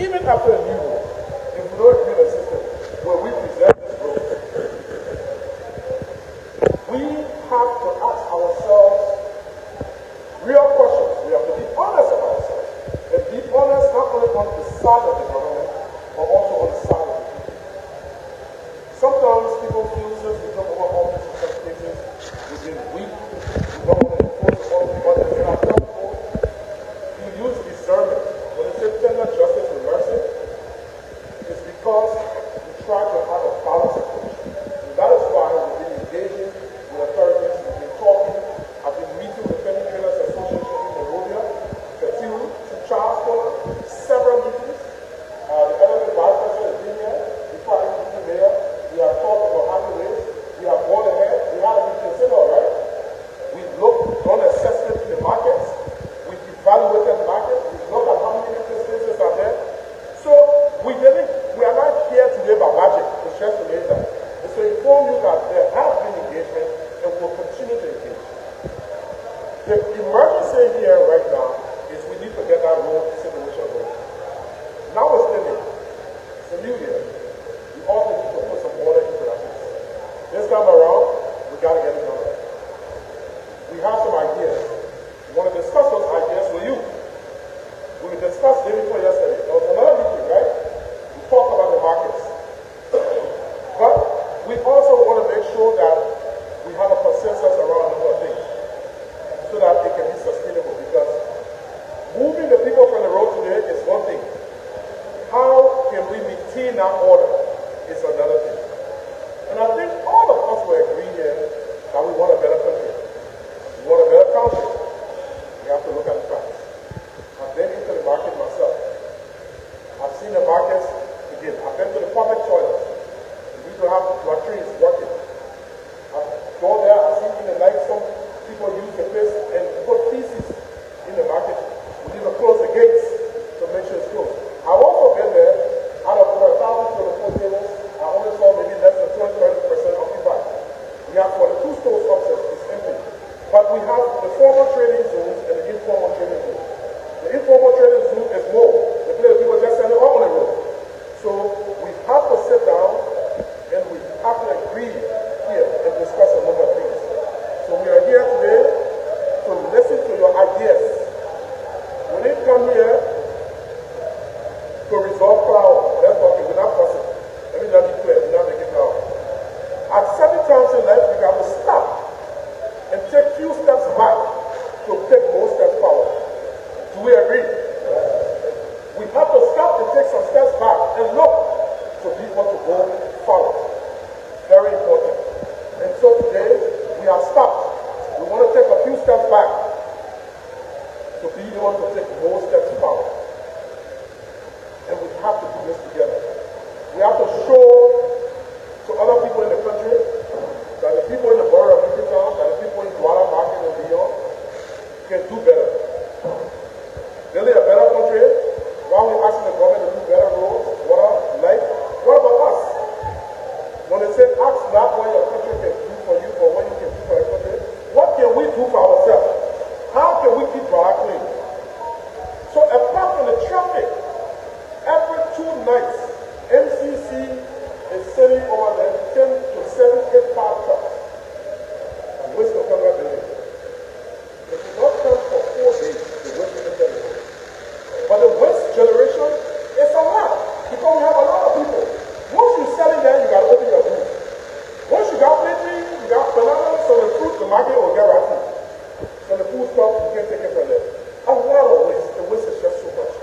Even after the new rule, if we don't create a system where we present this rule, we have to ask ourselves real questions. We have to be honest about ourselves. And be honest not only on the side of the government, but also on the side of the people. Sometimes people feel since we talk about all these in some cases, we've been weak, we don't want to enforce all the others. And I tell people, you use discernment. When they say tender justice with mercy, it's because we try to have a balanced approach. And that is why we've been engaging with authorities, we've been talking, I've been meeting with the Penny Trailers Association in Monrovia, Katiru, to Charleston, several meetings. The other vice president has been here, before I became mayor. We have talked about having race, we have gone ahead, we had a meeting in Sydney, right? We've done assessment in the markets, we've evaluated the market, we've looked at how many spaces are there. So we are not here today by magic, it's just to make that. And so inform you that there has been engagement and will continue to engage. The emergency here right now is we need to get that road situation going. Now it's still it's a new year. We all need to put some order into that place. This time around, we got to get it done right. We have some ideas. We want to discuss those ideas with you. We discussed day before yesterday. There was another meeting, right? We talked about the markets. But we also want to make sure that we have a consensus around a number of things so that it can be sustainable. Because moving the people from the road today is one thing. How can we maintain that order is another thing. And I think all of us will agree here that we want a better country. We want a better country. We have to look at the facts. I've been into the market myself. I've seen the markets again. I've been to the public toilets. We need to have latrines working. I've gone there, I've seen in the night some people use the place and put feces in the market. We need to close the gates to make sure it's closed. I've also been there, out of 4,000 tables, I only saw maybe less than 20-30% occupied. We have 42 stores upstairs, it's empty. But we have the formal trading zones and the informal trading zones. The informal trading zone is more. The place people just send it all on the road. So we have to sit down and we have to agree here and discuss a number of things. So we are here today to listen to your ideas. When they come here to resolve problems, that's what we're not possible. Let me not be clear, we're not making problems. At certain times in life, we have to stop and take few steps back to take more steps forward. Do we agree? We have to stop and take some steps back and look to be able to go forward. Very important. And so today, we have stopped. We want to take a few steps back to be able to take more steps forward. And we have to do this together. We have to show to other people in the country that the people in the Borough of Liberia, that the people in Douala Market and beyond can do better. Building a better country, while we're asking the government to do better roads, water, light, what about us? When they say ask not what your country can do for you, but what you can do for your country, what can we do for ourselves? How can we keep Douala clean? So apart from the traffic, every 2 nights, MCC is sitting over there 10 to 7, 8 fire trucks and waste of Congo building. If you don't come for 4 days, the waste of the building. But the waste generation is a lot because we have a lot of people. Once you sell it there, you got to open your booth. Once you got plenty, you got bananas, so the fruit, the market will get right food. So the food stuff, you can't take it from there. A lot of waste. The waste is just so much.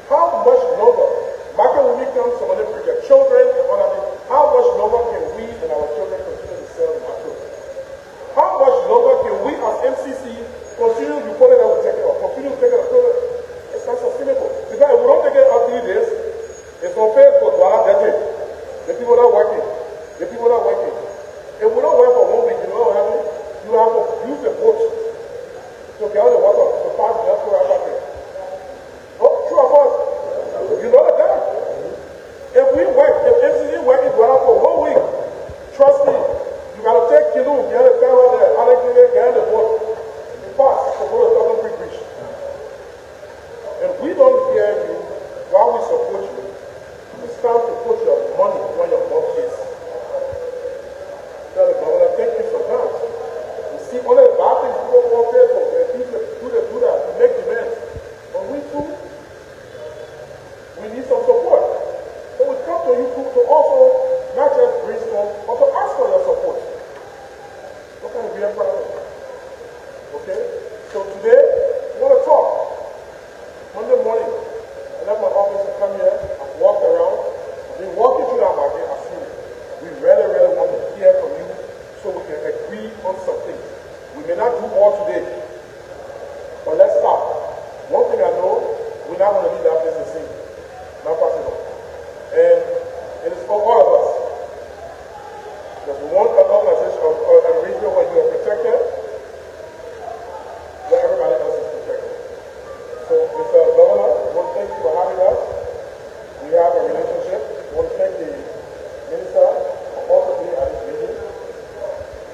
How much longer? Market will become some of them bring their children and all of it. How much longer can we and our children continue to sell in our children? How much longer can we as MCC continue to put it out and take it off? Continue to take it off? It's not sustainable. Because if we don't take it out 3 days, it's on Facebook, the people not working. The people not working. If we don't work for 1 week, you know what happens? You have to use the boat to get out the water to pass the natural traffic. Oh, true of us. You know that. If we work, if MCC work in Douala for 1 week, trust me, you gotta take canoe, get a car out there, get the boat, and pass to go to Southern Creek Beach. And we don't hear you while we support you, it's time to put your money where your mouth is. Tell the governor, thank you for that. You see, only the bad things people won't pay for, they do that to make demands. But we too, we need some support. So we come to you to also not just brainstorm, but to ask for your support. What can we be proud of? Okay? So today, we want to talk. Monday morning, I left my office to come here. I've walked around. I've been walking through that market. I've seen it. We really, really want to hear from you so we can agree on something. We may not do all today, but let's start. One thing I know, we're not going to leave that place the same. Not possible. And it is for all of us. Because we want an organization of an arrangement where you are protected, where everybody else is protected. So, Mr. Governor, I want to thank you for having us. We have a relationship. I want to thank the Minister for also being at this meeting.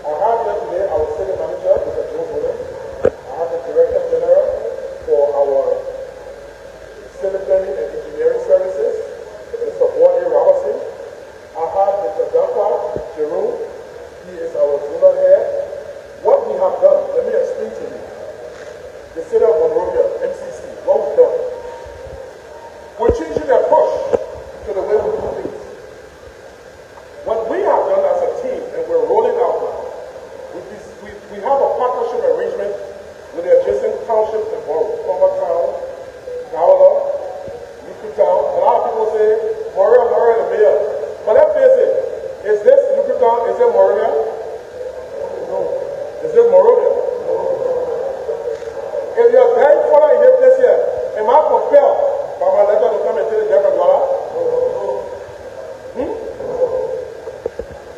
I have here today our city manager, Mr. Joe Williams. I have the Director General for our civil planning and engineering services, Mr. Boyd Robertson. I have Mr. Dafa Jerome. He is our zonal head. What we have done, let me explain to you. The city of Monrovia, MCC, what we've done. We're changing the approach to the way we do things. What we have done as a team, and we're rolling out now, we have a partnership arrangement with the adjacent townships and boroughs, Town, Gawala, Town. A lot of people say, Moria, the mayor. But let's face it, is this Town, is it Moria? No. Is it Moria? If you're very far in this year, am I compelled by my letter to come and tell the different dollar?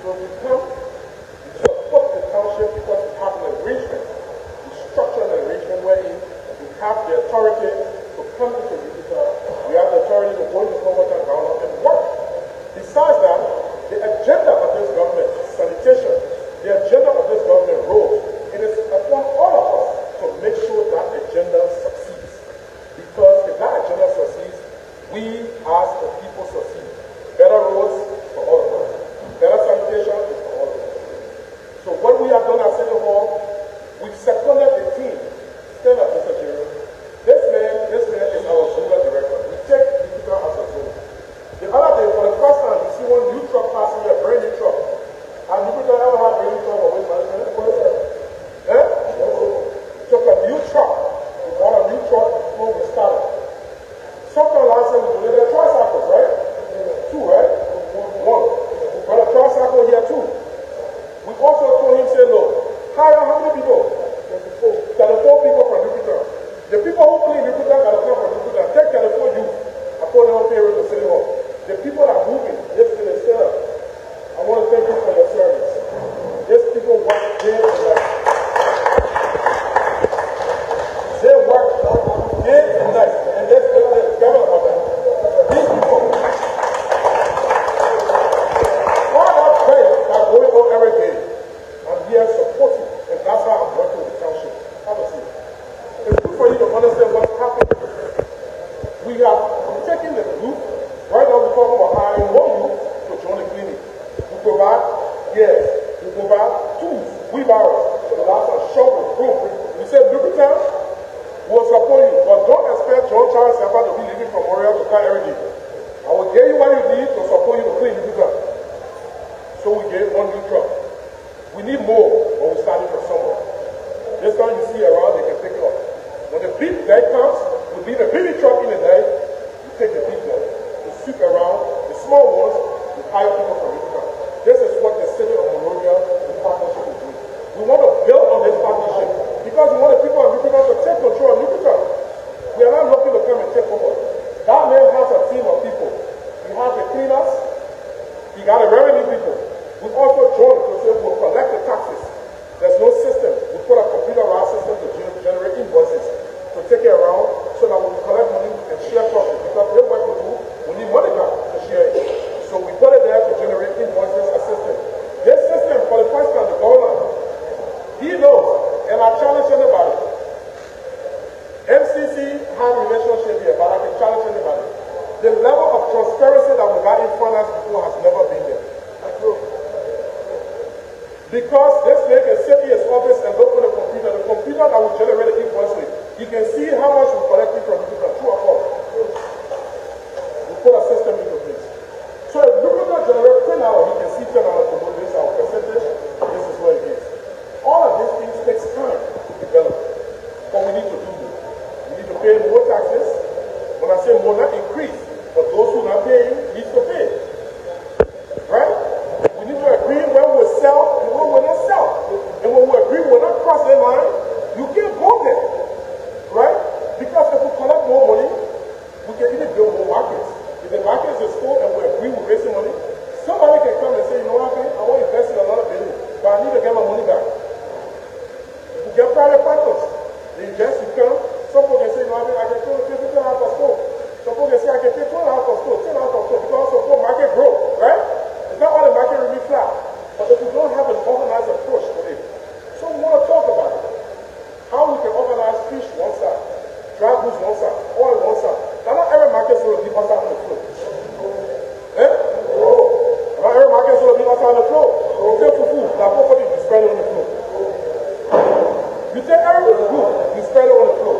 So we come, we support the township because we have an arrangement, we structure an arrangement wherein we have the authority to come into Utica, we have the authority to go into Converton Government and work. Besides that, the agenda of this government, sanitation, the agenda of this government roles, it is upon all of us to make sure that agenda succeeds. Because if that agenda succeeds, we as the people succeed. Better roads for all of us. Better sanitation is for all of us. So what we have done at City Hall, we've seconded a team. Stand up, Mr. Jerome. This man is our zonal director. We take Utica as a zone. The other day, for the first time, you see one new truck passing here, a brand new truck. And Utica ever had a brand new truck for waste management? What is that? Eh? Took a new truck. We bought a new truck before we started. Sometime last year we donated tricycles, right? Two, right? One. We bought a tricycle here too. We also told him, say, no, hire how many people? 34 people from Utica. The people who play in Utica are come from Utica. Take 34 youth and put them on payroll to City Hall. The people are moving. This is the setup. I want to thank you for your service. These people work day and night. They work day and night. And let's gather about that. These people, all that prayer are going on every day. I'm here supporting, and that's how I'm working with the township. Have a seat. It's good for you to understand what's happening. We have taken the group. Right now we're talking about hiring more youth to join the clinic. We provide, we provide tools, wheelbarrows, the last one, shovel, broom. We said, look at them, we'll support you, but don't expect John Charles Siafa to be leaving from Montreal to come every day. I will give you what you need to support you to clean the truck. So we gave one new truck. We need more, but we're starting from somewhere. This time you see around, they can pick it up. When the big day comes, we'll be the big truck in the day, we take the big one. Sweep around, the small ones, we hire people from Utica. This is what the city of Monrovia, the partnership is doing. We want to build on this partnership because we want the people of Utica to take control of Utica. We are not looking to come and take over. That man has a team of people. He has the cleaners, he got the revenue people. We also joined to say we'll collect the taxes. There's no system. We put a computerized system to generate invoices to take it around so that we can collect money and share profit. Because they work with you, we need money back to share it. So we put it there to generate invoices as system. This system, for the first time, the government, he knows, and I challenge anybody. MCC have a relationship here, but I can challenge anybody. organized before has never been there. Because this man can sit in his office and look on the computer that will generate the invoice with. He can see how much we're collecting from people, true or false. We put a system into place. So if you look at generate 10 hours, he can see 10 hours to do this, our percentage, this is what it is. All of these things takes time to develop. But we need to do this. We need to pay more taxes. When I say more, not increase. But those who are not paying need to pay. Right? We need to agree when we sell and when we're not sell. And when we agree we're not crossing the line, you can't go there. Right? Because if we collect more money, we can either build more markets. If the market is full and we agree we're raising money, somebody can come and say, you know what, I want to invest in another building, but I need to get my money back. We get private partners. They invest, you come. Some people can say, you know what, I can pay 15 hours per store. Some people can say, I can pay 12 hours per store, 10 hours per store, because of the market grow, right? It's not all the market will be flat. But if we don't have an organized approach to it, so we want to talk about it. How we can organize fish one side, dry goods one side, oil one side. Now not every market is going to be us out on the floor. Eh? Not every market is going to be us out on the floor. You take fufu, now put it, you spread it on the floor. You take every good, you spread it on the floor.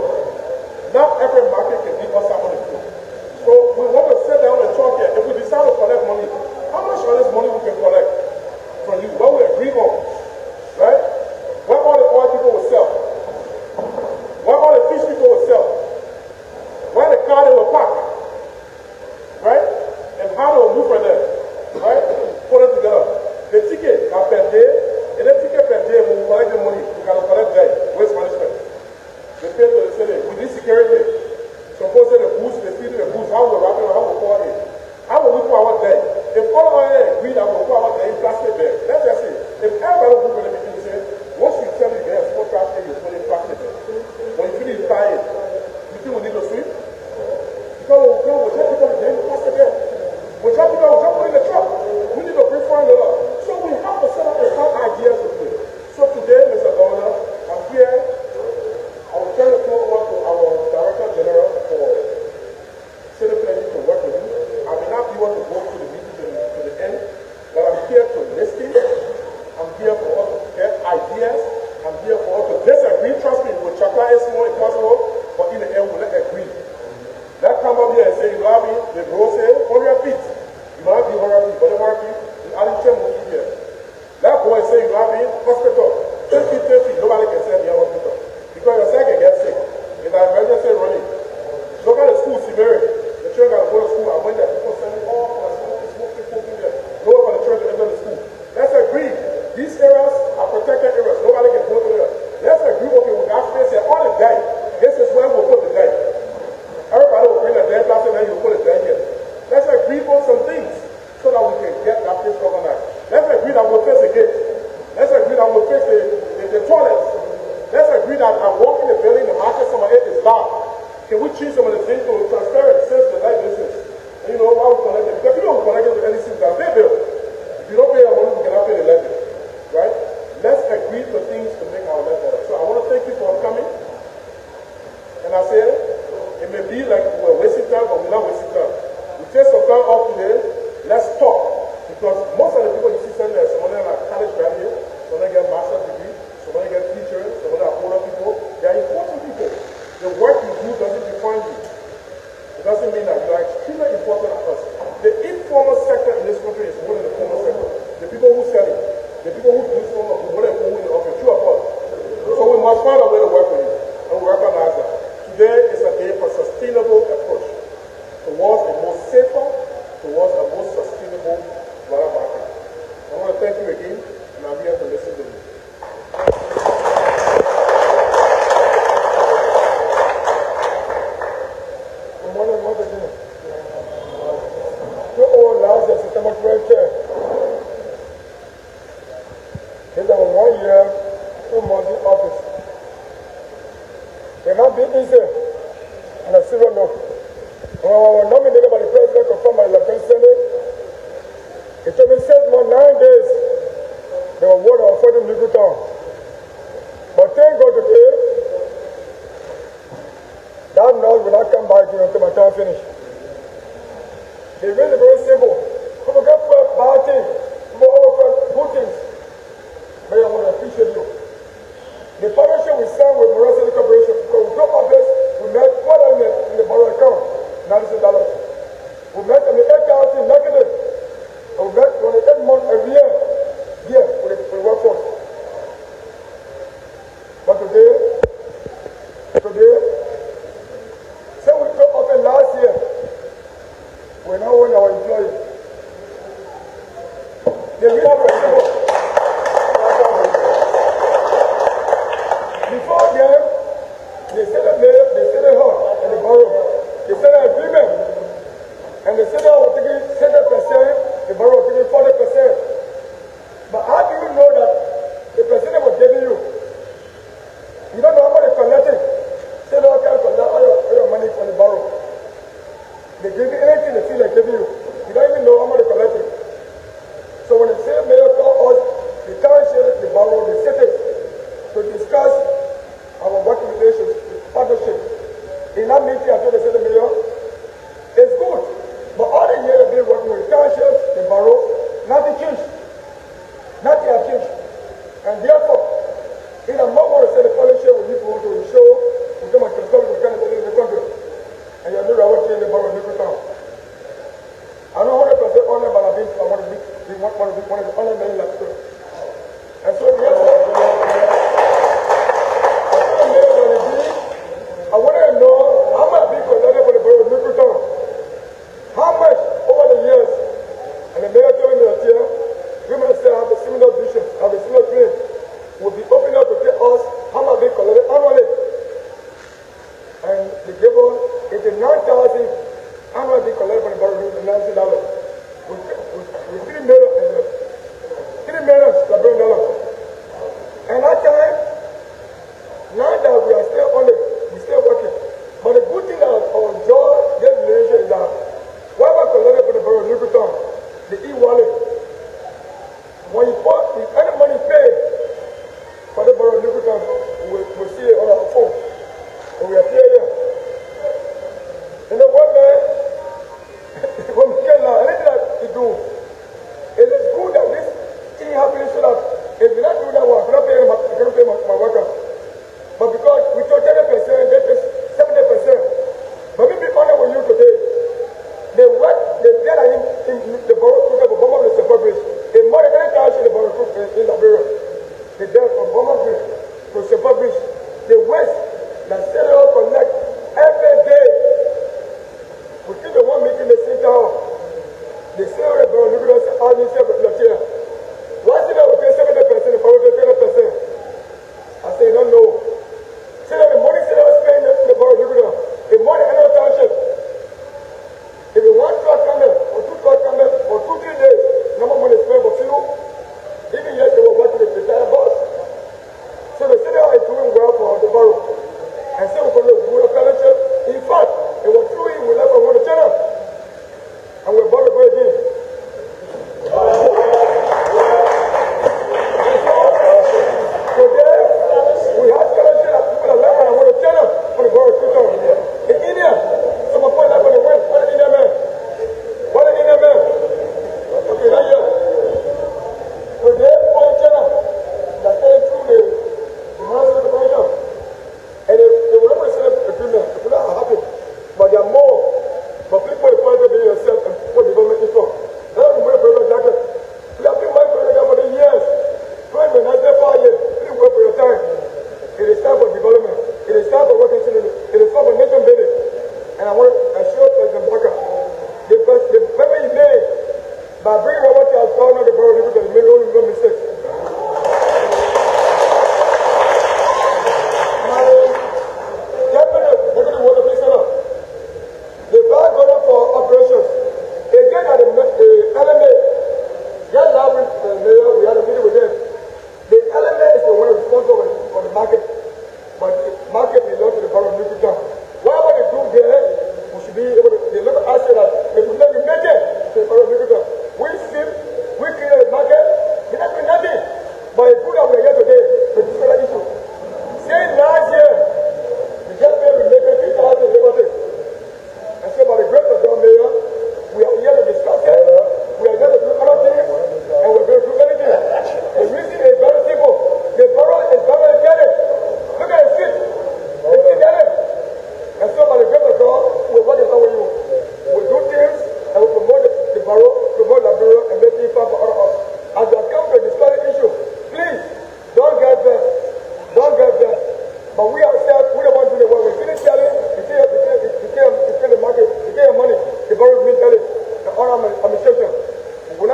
Not every market can be us out on the floor. So we want to sit down and talk here. If we decide to collect money, how much of this money we can collect from you? What we agree on, right? What all the oil people will sell? What all the fish people will sell? Where the car they will park, right? And how they will move from there, right? Put it together. The ticket now per day, and the ticket per day when we collect the money, we can collect that waste management. They pay to the city. We need security. Suppose the boost, they feed the boost, how we wrap it, how we pour it. How will we pour our day? If all of us agree that we'll pour our day in plastic bag, let's just say, if everybody will put it in, say, once you tell me there's no plastic, you put it in plastic bag. When you finish buying it, you think we need to sweep? Because we'll go, we'll just people in plastic bag. We'll just people, we'll just put in the truck. We need to bring foreign labor. So we have to set up the top ideas to play. So today, Mr. Governor, I'm here. I will turn the floor over to our Director General for City Planning to work with you. I may not be able to go to the meeting to the end, but I'm here to listen. I'm here for us to get ideas. I'm here for us to disagree. Trust me, with Chaka is more impossible, but in the end, we'll agree. Let's come up here and say, you know what I mean? The bro say 100 feet. You might be 100 feet, but 100 feet, you add 10 more feet here. That boy say, you know what I mean? Hospital. 10 feet, 10 feet. Nobody can say me a hospital. Because your son can get sick. If I emergency running. Look at the school, Siberia. The children got to go to school. I went there. People send me all for the smoking there. Go for the children to enter the school. Let's agree. These areas are protected areas. Nobody can go to there. Let's agree, okay, we got space here. All the day. This is where we'll put the day. Everybody will bring a day plastic and then you put a day here. Let's agree on some things so that we can get that place organized. Let's agree that we'll fix the gate. Let's agree that we'll fix the toilets. Let's agree that I walk in the building, the market, some of it is dark. Can we change some of the things to transparent since the light business? And you know why we connect it? Because people will connect it to any system that pay bill. If you don't pay your money, you cannot pay the light bill. Right? Let's agree to things to make our life better. So I want to thank you for coming. And I say, it may be like we're wasting time, but we're not wasting time. We take some time off today. Let's talk. Because most of the people you see sitting there, some of them are college graduates, some of them get master's degree, some of them get teachers, some of them are older people. They are important people. The work you do doesn't define you. It doesn't mean that you are extremely important at us. The informal sector in this country is more than the formal sector. The people who sell it, the people who do so much, more than who will offer true of us. So we must find a way to work with you and recognize that. Today is a day for sustainable approach towards a more safer, towards a more sustainable water market. I want to thank you again, and I'm here to listen to you. Good morning, once again. To all last and system of prayer. It's our 1 year, 2 months in office. It cannot be easy on a civil note. When I was nominated by the president, confirmed by the president, it took me 6 months, 9 days. They were word of 40 legal town. But thank God today, that noise will not come back to you until my time finish. The reason is very simple. People get for bad things. People over good things. But I want to appreciate you. The partnership we signed with Mayor Siafa Corporation, because we drove up this, we met one element in the borough account, $90. We met on the 8,000 negative. And we met on the 8 month every year for the workforce. But today, since we took up in last year, we're now on our employees. They really have a before them, they said that they said they heard in the borough. They said an agreement. And they said they were taking 70%, the borough was taking 40%. But how do you know that the percentage was giving you? You don't know how much they're collecting. Say they can't collect all your money from the borough. They give you anything they feel like giving you. You don't even know how much they're collecting. So when the same mayor called us, the township, the borough, the cities, to discuss our working relations, partnership. In that meeting, I told the city mayor, it's good, but all the years they've been working with the township, the borough, nothing changed. Nothing has changed. And therefore, in a moment to say the partnership we need to show, we come and consult with the candidate in the country. And you're not our in the borough of Kru town. I'm not 100% honored, but I want to be one of the honored men like you. And so, I want to know how much being collected for the borough of Kru town. How much over the years? And the mayor told me that here, we must say have a similar vision, have a similar dream. Will be open up to tell us how much being collected annually. And they gave us 89,000 annually being collected for the borough of $90. With $3 million $3 million. And that time, now that we are still on it, we're still working. But the good thing that our job, this relation is that whatever collected for the borough of Kru town, the e-wallet, when you put, if any money paid for the borough of Kru town, we'll see it on our phone. And we appear here. You know what, man? When we get now, anything that we do, it is good that this thing happens so that if you not do that one, I cannot pay my workers. But because we took 30%, they pay 70%. But me be honest with you today, they work, they get in the borough of Kru, the support bridge. They more than any time in the borough of Kru in Liberia. They there from Borough Bridge to support bridge. They waste that serial collect every day. We keep the one meeting the same town. They say the borough of Kru say, "I need to here." Why did I pay 70% if I would pay 20%? I say, "No, no." Say that the money I was paying in the borough of Kru, the money in our township. If you want truck coming, or 2 trucks coming, or 2-3 days, no more money spent for fuel. Even yet they were working with the entire bus. So the city is doing well for the borough. And so we're going to do a fellowship. In fact, it was true we left from the channel. And we're about to go again. Today, we have fellowship that people are left and want to channel for the borough of Kru town. In India, some of them are going to win. What an Indian man? What an Indian man? Okay, not yet. Today, all channel that came through the Mayor Siafa Corporation. And they will never set up agreement. People are happy. But there are more. But people are trying to be yourself and what development is for. That's the way for jacket. We have been working for for the years. 20 and 5 years. Please work for your time. It is time for development. It is time for working citizens. It is time for nation building. And I want to assure President Baka, the payment he made by bringing over to our town of the borough of Kru, he made only no mistakes. Deputy Water Commissioner, the bad order for operations. Again, at the LMA, just last week, the mayor, we had a meeting with them. The LMA is the one responsible for the market, but the market belongs to the borough of Kru town. Whatever they do there, we should be able to, they look at us and that if we let me make it to the borough of Kru town. We sleep, we clear the market, we not do nothing. But it's good that we are here today to discuss that issue. Saying last year, we just made we make it 3,000 labor days. And so by the grace of God, Mayor, we are here to discuss it. We are here administration. We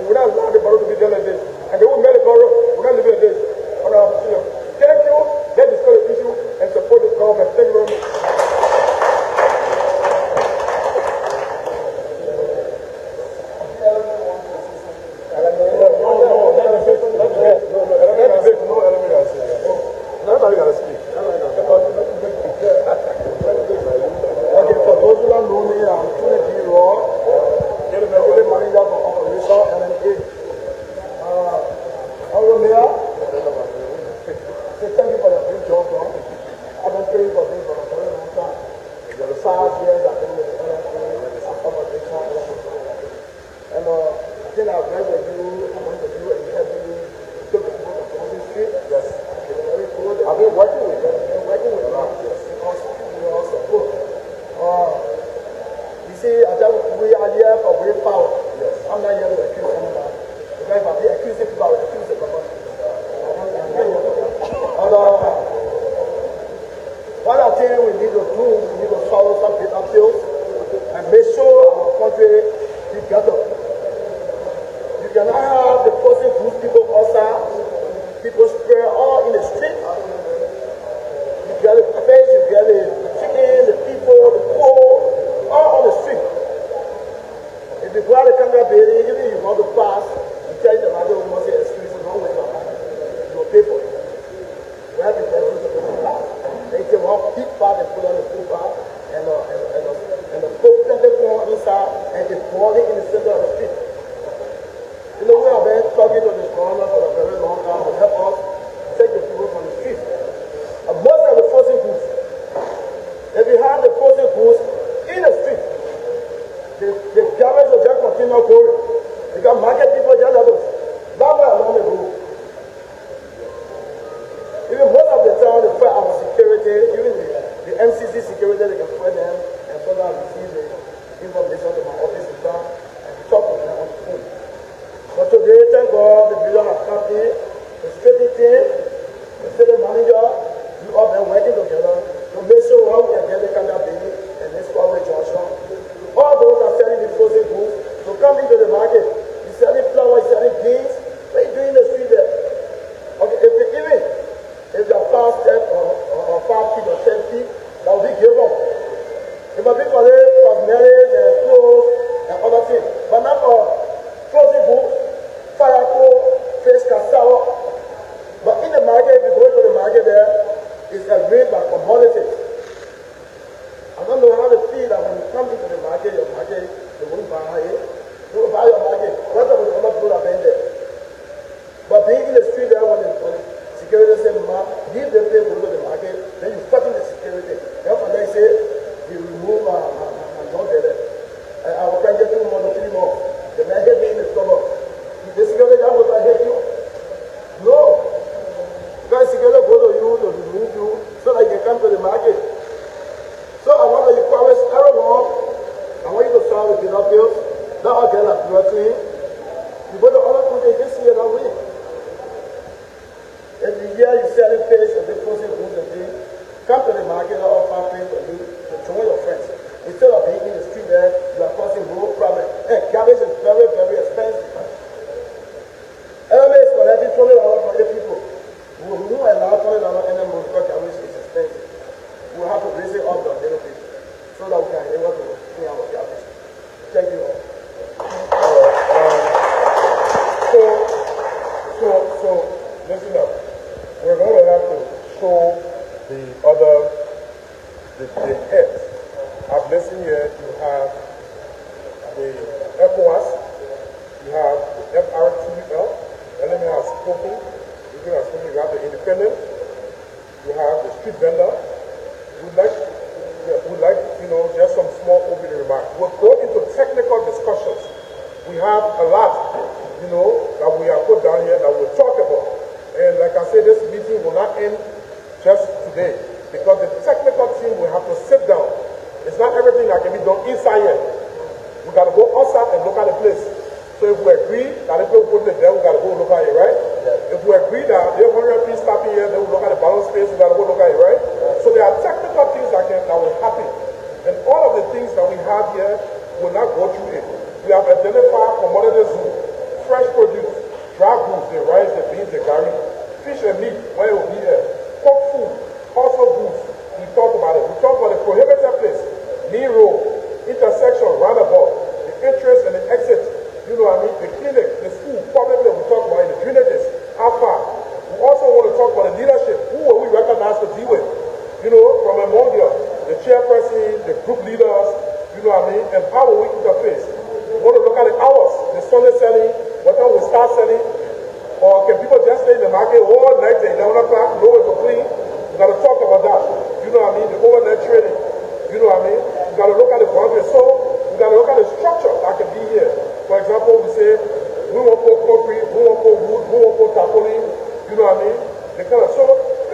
will not allow the borough to be done like this. And they will make the borough, we're not living like this. Thank you. Let's discuss the issue and support the government. Thank you very much. And all of the things that we have here will not go through it. We have identified commodity zone, fresh produce, dry goods, the rice, the beans, the garlic, fish and meat, where it will be there. Cooked food, household goods. We talk about it. We talk about the prohibited place, main road, intersection, roundabout, the entrance and the exit. You know what I mean? The clinic, the school, public, we talk about it, the drainages, how far. We also want to talk about the leadership. Who will we recognize to deal with? You know, from among the chairperson, the group leaders, you know what I mean? And how will we interface? We want to look at the hours, the Sunday selling, what time we start selling, or can people just stay in the market all night till 11 o'clock, nowhere to clean? We got to talk about that. You know what I mean? The overnight trading. You know what I mean? We got to look at the boundaries. So we got to look at the structure that can be here. For example, we say we want to put concrete, we want to put wood, we want to put tarpaulin. You know what I mean? The kind of so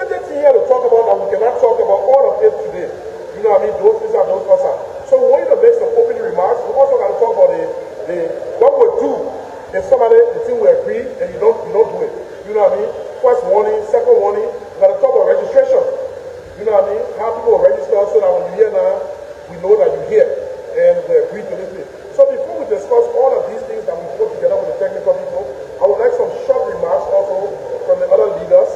everything here to talk about that we cannot talk about all of it today. You know what I mean? Those things are those person. So we want you to make some opening remarks. We also got to talk about the what we do if somebody the thing we agree and you don't do it. You know what I mean? First warning, second warning. We got to talk about registration. You know what I mean? How people will register so that when you hear now, we know that you're here and we agree to this thing. So before we discuss all of these things that we put together with the technical people, I would like some short remarks also from the other leaders.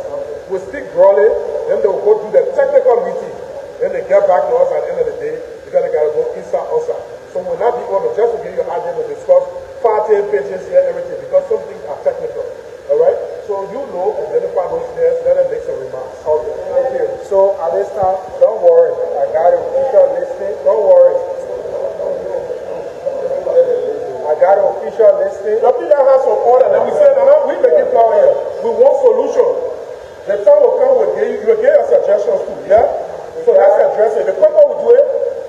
We'll speak broadly, then they will go through the technical meeting. Then they get back to us at the end of the day. You gotta go inside, outside. So we'll not be able to just to give you an idea to discuss 5, 10 pages here, everything, because some things are technical. Alright? So you know, identify those players, let them make some remarks. Okay, thank you. So at this time, don't worry. I got a official listing. Don't worry. I got an official listing. The people have some order, and we say, we make it flower here. We want solution. The time will come, you will get your suggestions too, yeah? So let's address it. The quicker we do it,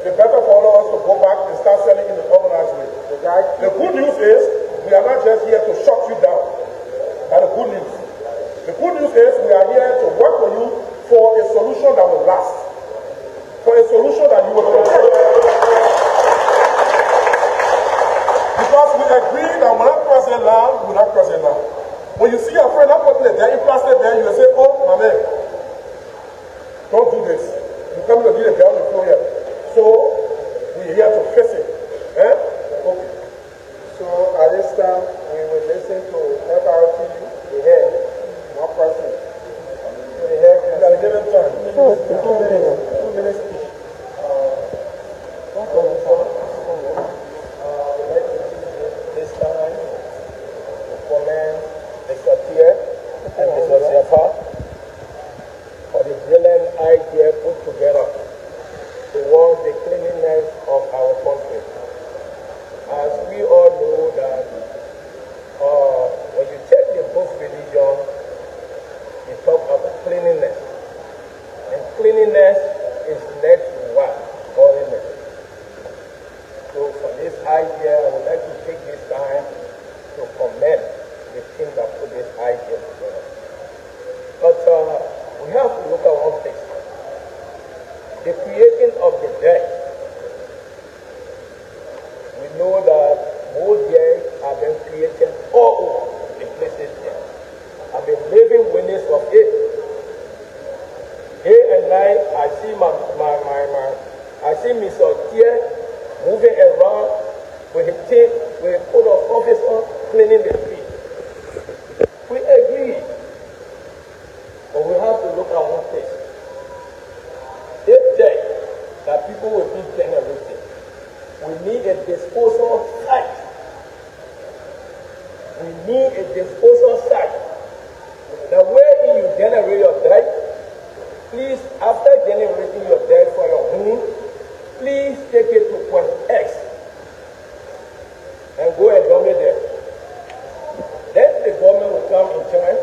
the better for all of us to go back and start selling in an organized way. The good news is, we are not just here to shut you down. That's the good news. The good news is, we are here to work with you for a solution that will last. For a solution that you will protect. Because we agree that when I cross a line, we will not cross a line. When you see your friend not putting it there, you pass it there, you will say, oh, my man, don't do this. You come to be the girl on the floor here. So, we're here to face it. Eh? Okay. So at this time, we will listen to FRTU, the head, one person. So the head, you got to give him time. 2 minutes each. This time, to commend Mr. Tier and Mr. Siafa for the brilliant idea put together towards the cleanliness of our country. As we all know that when you take the book religion, you talk about cleanliness. And cleanliness is next to what? Godliness. So for this idea, I would like to take this time to commend the team that put this idea together. But we have to look at one thing. The creating of the dead. We know that most dead have been created all over the places there. I've been living witness of it. Day and night, I see I see Mr. Tier moving around with a tape, with a coat of office on, cleaning the street. We agree. But we have to look at one place. If dead, that people will be generated, we need a disposal site. We need a disposal site. The way you generate your dead, please, after generating your dead for your home, please take it to point X and go and dump it there. Then the government will come in time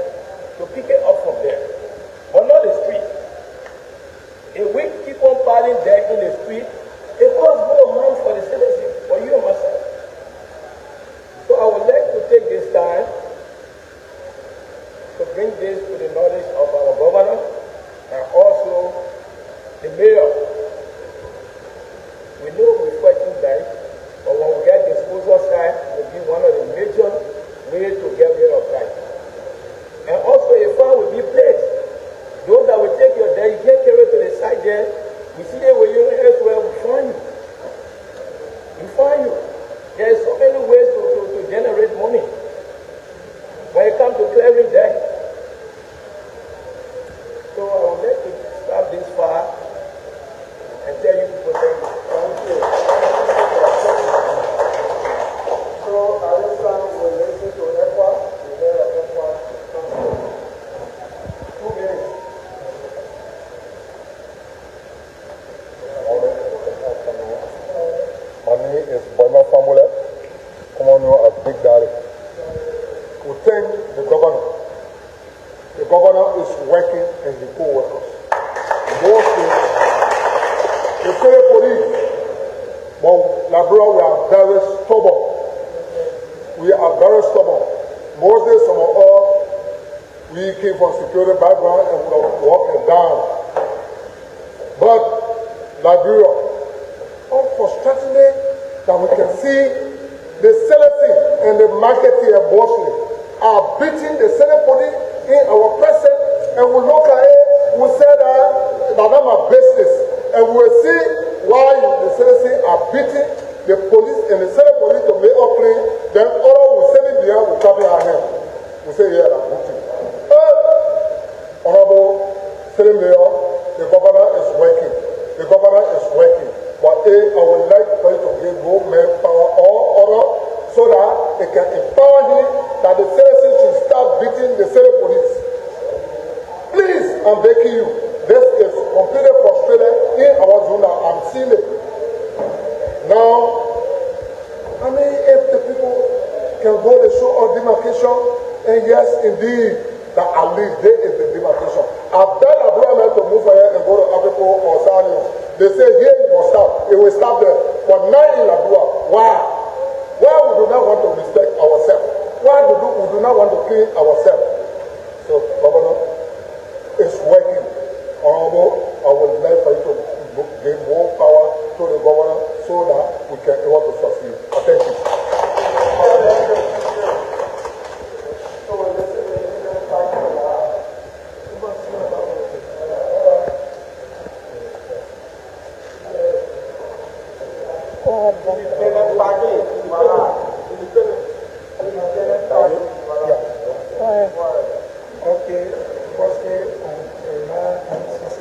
to pick it up from there, but not the street. If we keep on piling dead in the street, it costs more money for the citizens, for you and myself. So I would like to take this time to bring this to the knowledge of our governor and also the mayor. We know we're fighting that, but when we get disposal site, it will be one of the major ways to get rid of that. And also a farm will be placed. Those that will take your dead, you can't carry it to the side there. We see it where you elsewhere, we find you. We find you. There are so many ways to generate money when it comes to clearing debt. So I would like to start this far and tell you people thank you. Thank you. So at this time we will listen to ECWA, the mayor of ECWA Council. 2 minutes. My name is Bama Famula, commonly known as Big Daddy. We thank the governor. The governor is working and the co-workers. Mostly, the city police, but Liberia, we are very stubborn. We are very stubborn. Mostly some of us, we came from security background and we are up and down. But Liberia, unfortunately, that we can see the celebrity and the marketing and bossing are beating the celebrity in our presence, and we look at it, we say that that's my business, and we will see why the celebrity are beating the police and the celebrity to make up clean. Then all will send it there, we clap our hands. We say, yeah, that's good. Honorable City Mayor, the governor is working. The governor is working. But I would like for you to give more manpower or order so that it can empower him that the citizens should start beating the city police. Please, I'm begging you. This is completely frustrated in our zone. I'm seeing it. Now, I mean, if the people can go to show of demarcation, and yes, indeed, that at least there is the demarcation. I've done a brother to move here and go to Africa or Sanyo. They say here it will stop. It will stop there. But not in Labua. Why? Why we do not want to respect ourselves? Why we do not want to clean ourselves? So, Governor, it's working. Honorable, I would like for you to give more power to the governor so that we can able to succeed. Thank you. Okay, firstly, I'm MCC,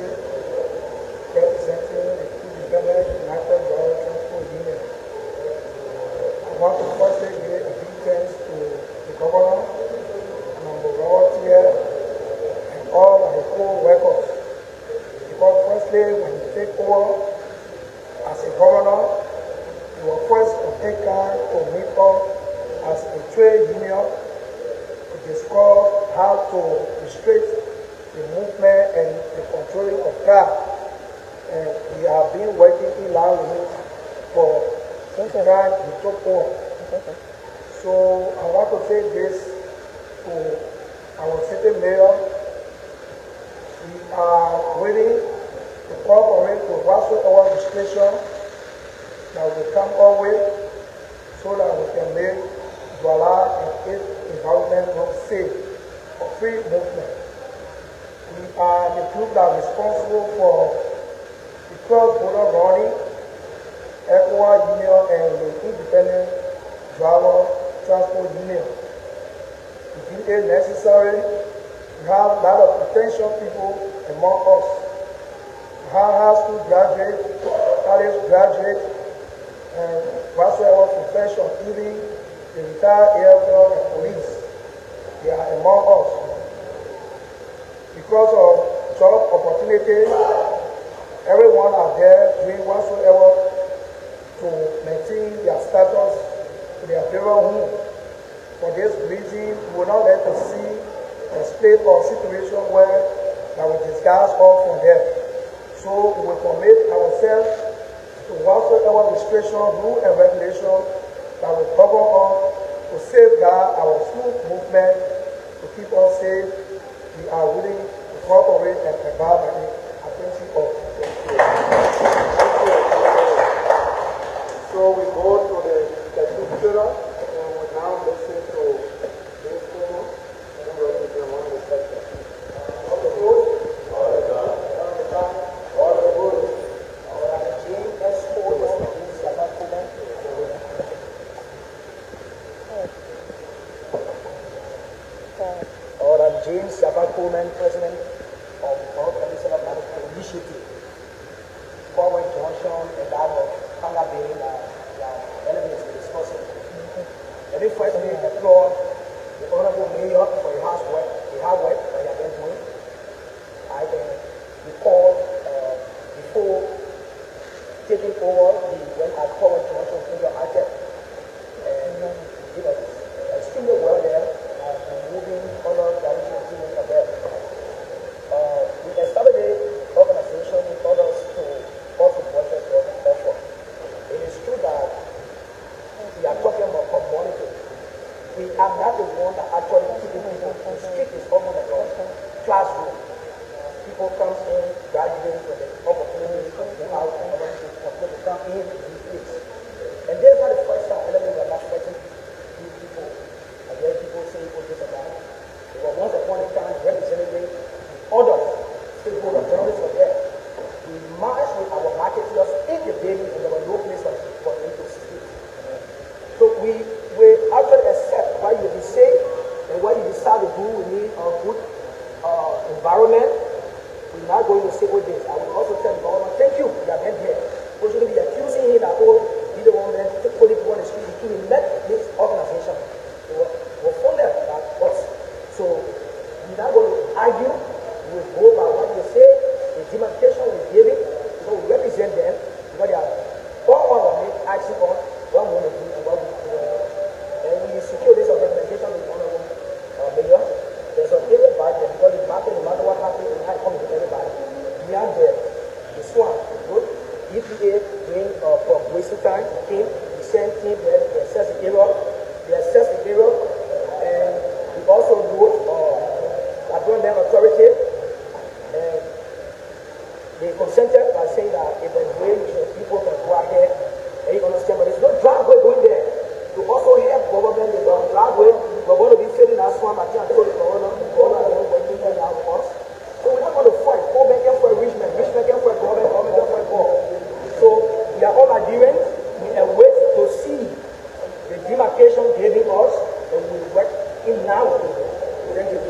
representing the Independent United Borough Transport Union. I want to firstly give a big thanks to the governor, Number Volunteer, and all of the co-workers. Because firstly, when you take over as a governor, you were first to take time to meet up as a trade union to discuss how to restrict the movement and the controlling of cars. And we have been working in line with it for the time we took over. So I want to say this to our city mayor. We are willing to cooperate with whatsoever legislation that will come our way so that we can make Douala and its environment more safe for free movement. We are the group that are responsible for the cross-border running, ECWA Union, and the Independent Driver Transport Union. We think it necessary. We have a lot of potential people among us. We have high school graduates, college graduates, and whatsoever profession, even the retired aircraft and police. They are among us. Because of job opportunities, everyone are there doing whatsoever to maintain their status to their various home. For this reason, we will not let us see a state or situation where that will disguise us from them. So we will commit ourselves to whatsoever restriction, rule and regulation that will cover us to safeguard our smooth movement, to keep us safe. We are willing to cooperate and abide by it. I thank you all. So we go to the executioner and we now listen to this woman and we're going to one of the sections. All the good? All the good. All the good. All the good. Coleman, president of the Borough of Management Initiative, Forward Junction, and that of Kanga Bay, elements discussing. Let me first applaud the Honorable Mayor for the hard work that he has been doing. I can recall before taking over when I covered Junction in the market, and it was extremely well there, and moving other directions from there. We established an organization in order to also process the effort. It is true that we are talking about community. We are not the one that actually keeping people. The street is open at all. Classroom. People come in, graduate with the opportunity to go out and other people to come in to this place. And there's not the first time we are not fighting people. And then people say people this and that. But once upon a time, representative, others, stakeholders, journalists were there. We marched with our marketers in the building and there was no place for them to speak. So we actually accept what you say and what you decide to do. We need a good environment. We're not going to say all this. I will also tell the government, thank you, you have been here. We shouldn't be accusing him that, be the one that put it on the street. He let this organization go further than us. So we're not going to argue. We will go by what they say, the demarcation we give it, so we represent them, because they are all one of them acting on what we want to do and what we do. And we secure this organization with Honorable Mayor. There's an area back there because no matter what happens, we have to come with everybody. Beyond there, the SWAT, the good EPA doing from wasting time, came, we sent team there, they assess the area, and we also wrote government authority, and they consented by saying that if there's way people can go ahead and you understand, but there's no driveway going there. To also help government with the driveway, we're going to be filling that swamp. I think I told the governor working on our us. So we're not going to fight. Go back for a Richmond can for a government can for a God. So we are all Nigerians. We are waiting to see the demarcation giving us, and we work in now. Thank you.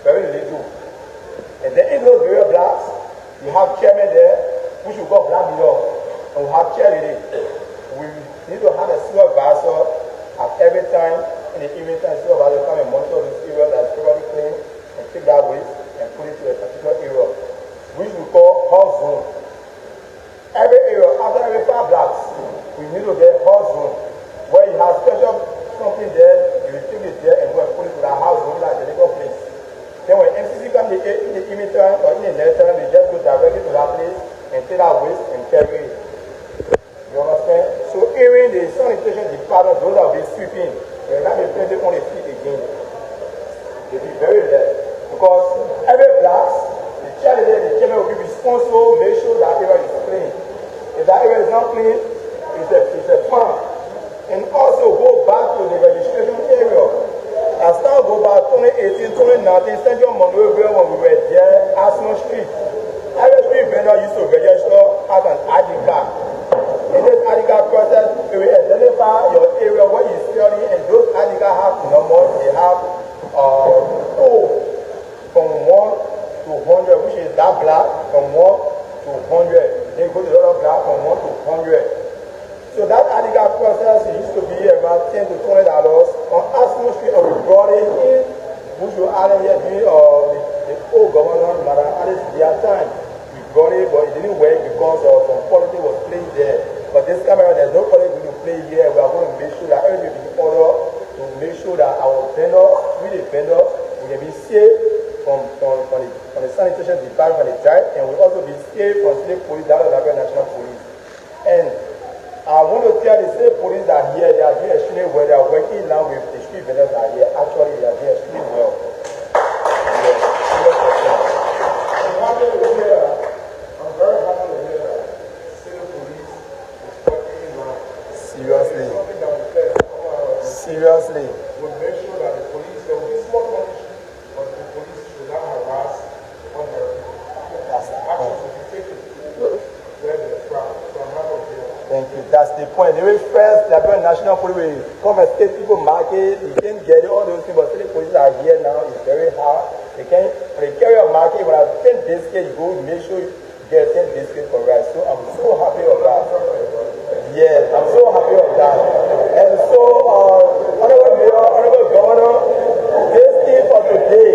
Very they do. And then in those various blocks, we have chairman there, which we call black leader, and we have chairman. We need to have a supervisor at every time, in the evening time, supervisor come and monitor this area that's probably clean, and take that waste and put it to a particular area, which we call hot zone. Every area, after every 5 blocks, we need to get hot zone, where you have special something there, you will take it there and go and put it to that house zone, like the legal place. Then when MCC come in the evening time or in the night time, they just go directly to that place and take that waste and carry it. You understand? So even the sanitation department, those that will be sweeping, they will not be plenty on the feet again. They will be very rare. Because every blast, the chairman will be responsible, make sure that area is clean. If that area is not clean, it's a farm. And also go back to the registration area. As now go back 2018, 2019, Central Monrovia when we were there, Arsenal Street. Every street vendor used to register as an ID card. In this ID card process, you will identify your area where you're selling, and those ID cards have numbers. They have code from 1 to 100, which is that black from 1 to 100. Then go to the other black from 1 to 100. So that ID card process used to be about $10 to $20 on Arsenal Street, and we brought it in, which we added here during the old governor, Madam Alice, their time. We brought it, but it didn't work because of some politics was playing there. But this time around, there's no politics going to play here. We are going to make sure that everything will be in order to make sure that our vendors, really vendors, will be safe from the sanitation department, from the drive, and will also be safe from state police, that of the national police. And I want to tell the state police that here, they are doing extremely well. They are working now with the street vendors that are here. Actually, they are doing extremely well. Yes, 100%. I'm happy to hear that. I'm very happy to hear that. City police is working now. Seriously. Something that we said, Seriously. we'll make sure that the police, there will be small punishment, but the police should not harass ordinary people. Actions will be taken where there's crowd. So I'm happy to hear that. Thank you. That's the point. The very first, the national police will come and state people market. You can't get it, all those things, but state police are here now. It's very hard. They can't, when they carry a market, when I 10 biscuits, you go make sure you get 10 biscuits for rice. So I'm so happy of that. Yes, I'm so happy of that. And so, Honorable Mayor, Honorable Governor, this thing for today,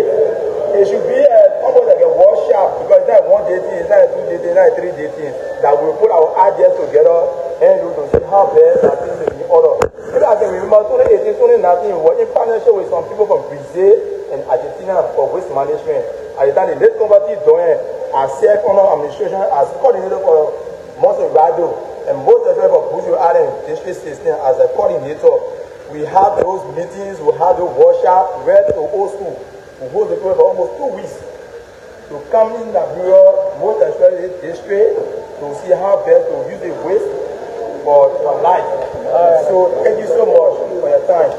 it should be almost like a workshop, because it's not one day thing, it's not a 2 day thing, it's not a 3 day thing, that we put our ideas together and we will see how best that things will be in order. Maybe I can remember 2018, 2019, we were in partnership with some people from Brazil and Argentina for waste management. At the time, the late converted doing as self-honor administration as coordinator for Monserrado, and most especially for Buju Island District 16 as a coordinator. We have those meetings, we have those workshops, right to old school. We hold the people for almost 2 weeks to come in Liberia, most especially this district, to see how best to use the waste for life. So thank you so much for your time.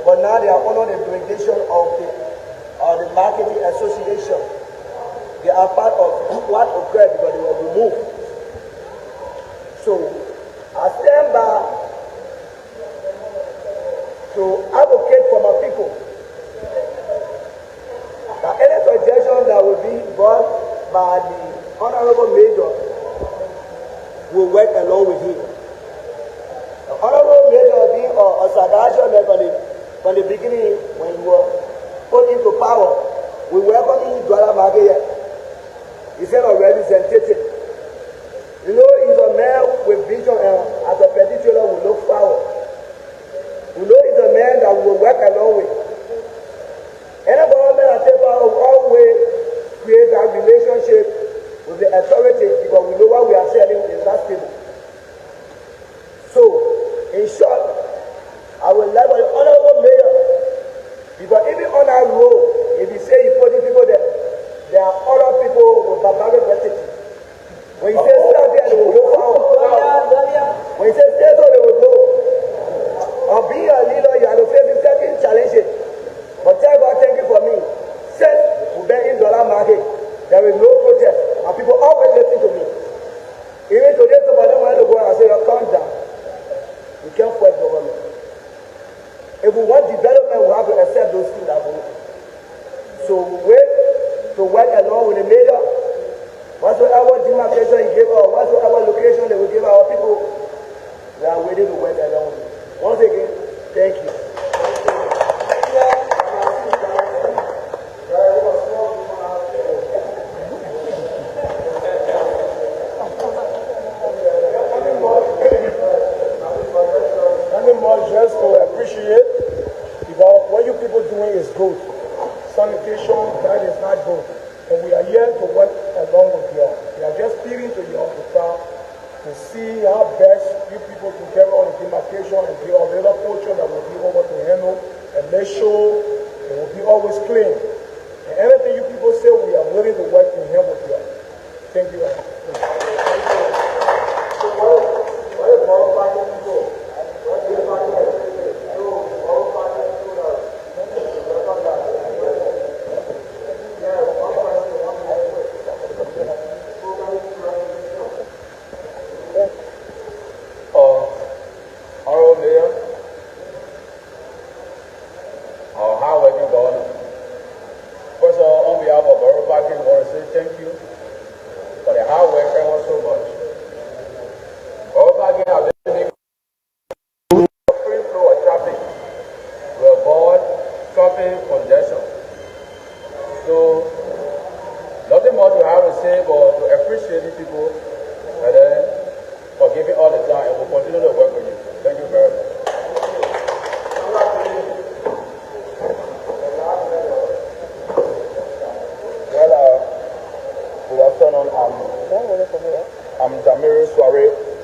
but now they are under the jurisdiction of the marketing association. They are part of what occurred because they were removed. So I stand by to advocate for my people that any suggestion that will be brought by the Honorable Major will work along with him. The Honorable Major being a Sadasha from the beginning when he was put into power, we welcome him to Dollar Market. He said a representative. You know, he's a man with vision and as a petitioner will look forward. You know, he's a man that will work along with. Any government that take power will always create that relationship with the authorities because we know what we are selling is not stable. So, in short, I will like the Honorable Mayor, because even on our road, if you say you put people there, there are other people with barbaric attitude. When you say stop here, they will go forward. When you say stay so, they will go. Or being a leader, you have to face certain challenges. But tell God, thank you for me. Since we've been in Dollar Market, there is no protest. And people always listen to me. Even today, somebody wanted to go and say, calm down. We can't fight government. If we want development, we have to accept those things that we. So we wait to work along with the mayor. Whatsoever demarcation he gave us, whatsoever location they will give our people, we are waiting to work along with it. Once again, thank you. Just to appreciate because what you people doing is good. Sanitation, that is not good. And we are here to work along with you. We are just speaking to you to see how best you people can get on the demarcation and the other culture that will be over to handle and make sure it will be always clean. And anything you people say, we are willing to work in here with you. Thank you.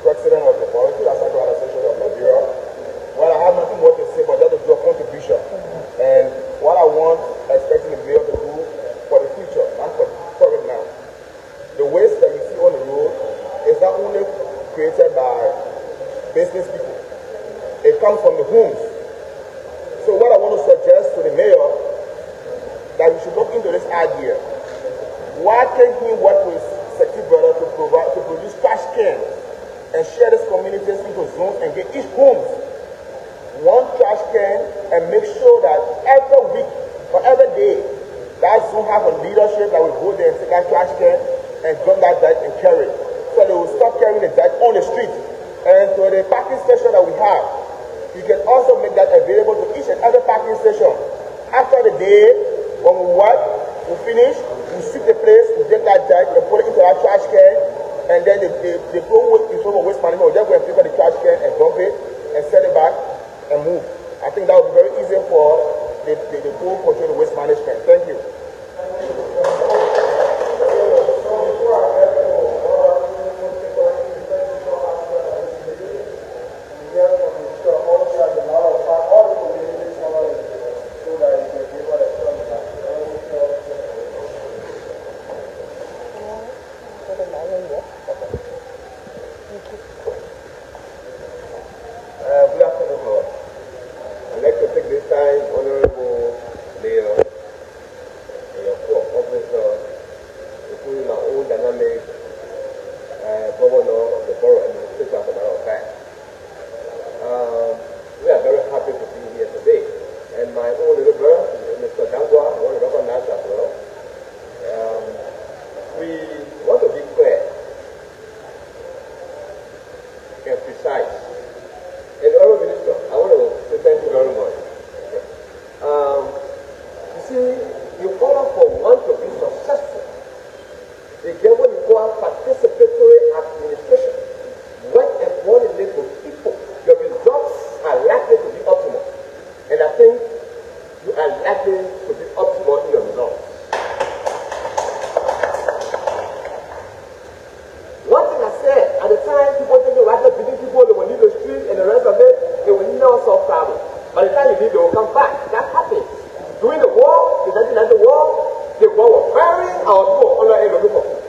President of the Borough Association of Liberia. Well, I have nothing more to say, but just to do a contribution. And what I want, expecting the mayor to do for the future, not for it now. The waste that you see on the road is not only created by business people. It comes from the homes. So what I want to suggest to the mayor, that we should look into this idea. Why can't we work with TrueLiberia to produce trash cans and share this communities into zones and get each home one trash can and make sure that every week or every day that zone have a leadership that will go there and take that trash can and drop that dirt and carry it. So they will stop carrying the dirt on the street. And to the parking station that we have, you can also make that available to each and every parking station. After the day, when we work, we finish, we sweep the place, we get that dirt, and put it into that trash can, and then they go into waste management, they'll go and pick up the trash can and dump it, and send it back, and move. I think that would be very easy for the whole control of waste management. Thank you. Good afternoon, Lord. I'd like to take this time and precise. And the Honourable Minister, I want to say thank you very much. You see, in order for one to be successful, they get what you call participatory administration. When one relates to people, your results are likely to be optimal. And I think you are likely to be optimal in your results. One thing I said, at the time, people think the right beating people, they will leave the street and the rest of it, they will never solve problems. By the time you leave, they will come back. That happens. During the war, the 1990 war, the war was firing, our people were under a look for food.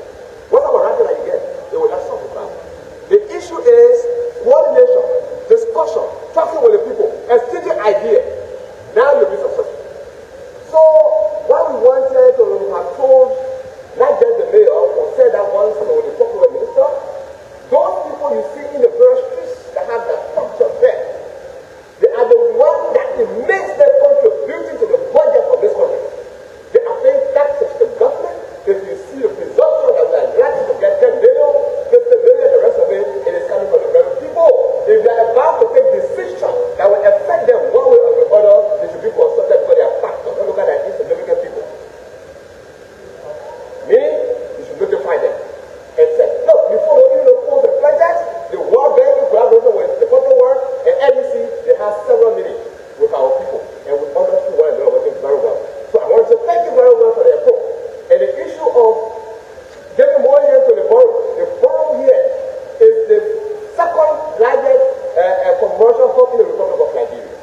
What about ranting that you get? They will not solve the problem. The issue is coordination, discussion, talking with the people, exchanging ideas. Now you'll be successful. So, what we wanted to have told, not just the mayor, or said that once to the popular minister, those people you see in the various streets that have that structure there, they are the ones that makes their contributing to the budget of this country. They are paying taxes to the government. If you see the presumption that we are likely to get 10 billion, 50 billion, the rest of it is coming from the very people. If they are about to take decisions that will affect them one way or the other, they should be consulted because they are factors. Don't look at that insignificant people. Meaning, you should notify them and say, look, before we even oppose the project, the World Bank, in collaboration with the Public Work and NEC, they have several meetings with our people and with others who want to do working very well. So I want to say thank you very well for the approach. And the issue of getting more here to the borough here is the second largest commercial hub in the Republic of Liberia.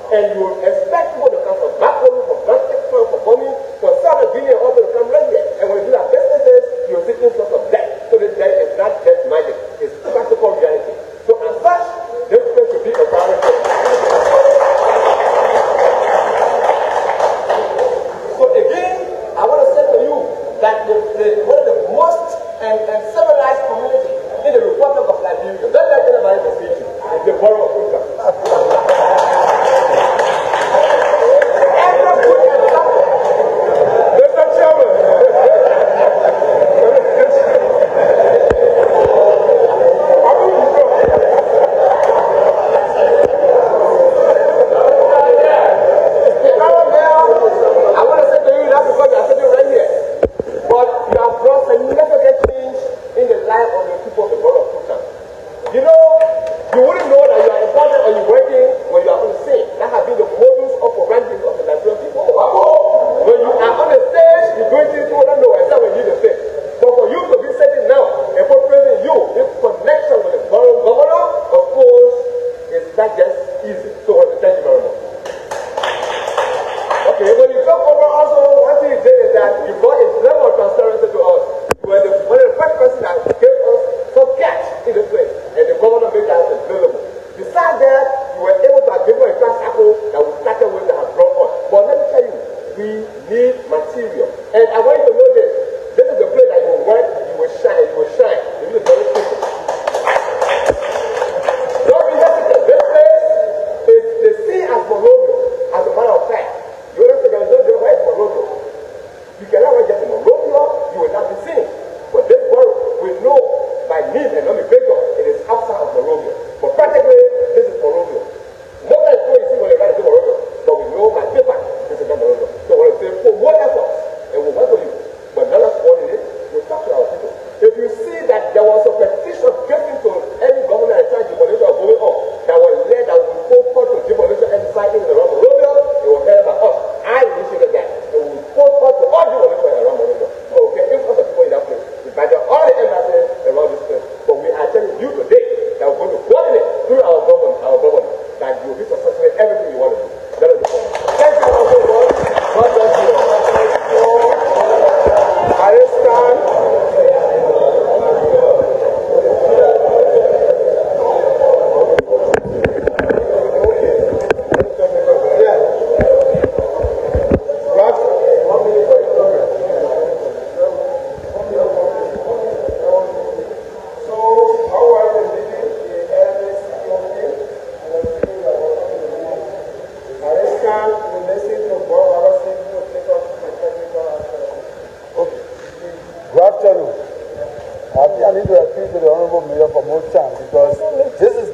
And you will expect people to come from Backbone, from Black Texas, from Bonnie, from South Guinea, and also to come right here. And when you do that businesses, you'll see influx of debt. So the debt is not just magic, it's practical reality. So as such, this place should be a priority. So again, I want to say to you that one of the most civilized communities in the Republic of Liberia, don't let anybody deceive you, is the Borough of Kru.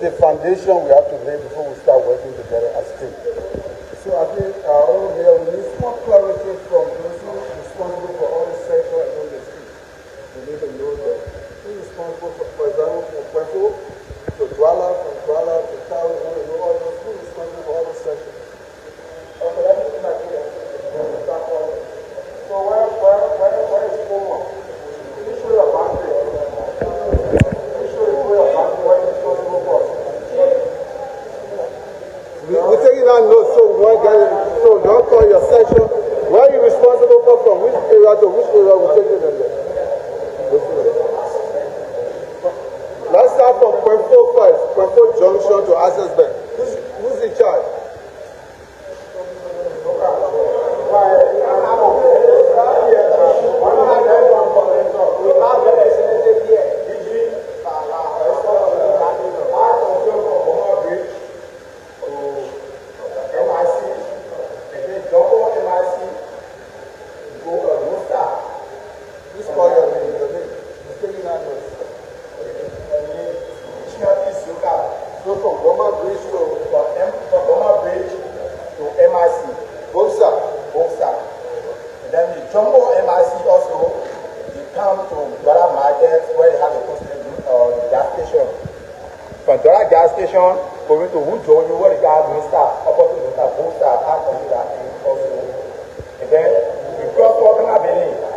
the foundation we have to lay before we start working together as a team. So I think over here we need more clarity from those who are responsible for all the sector and all the street. We need to know that who is responsible for example, from Puerto to Douala, from Douala to Town, we want to know all those who is responsible for all the sector. Okay, let me come back here. So where is Puma? Usually a boundary. Usually we are boundary where is responsible for. We're taking that note so we won't get it. So don't call your section. Where are you responsible for from which area to which area we're taking them there? Let's start from Puerto first. Puerto Junction to Access Bank. Who's in charge? Going to who join you, what is that new start, opposite to that, both start, half of that, and also. And then, you cross walking up in it.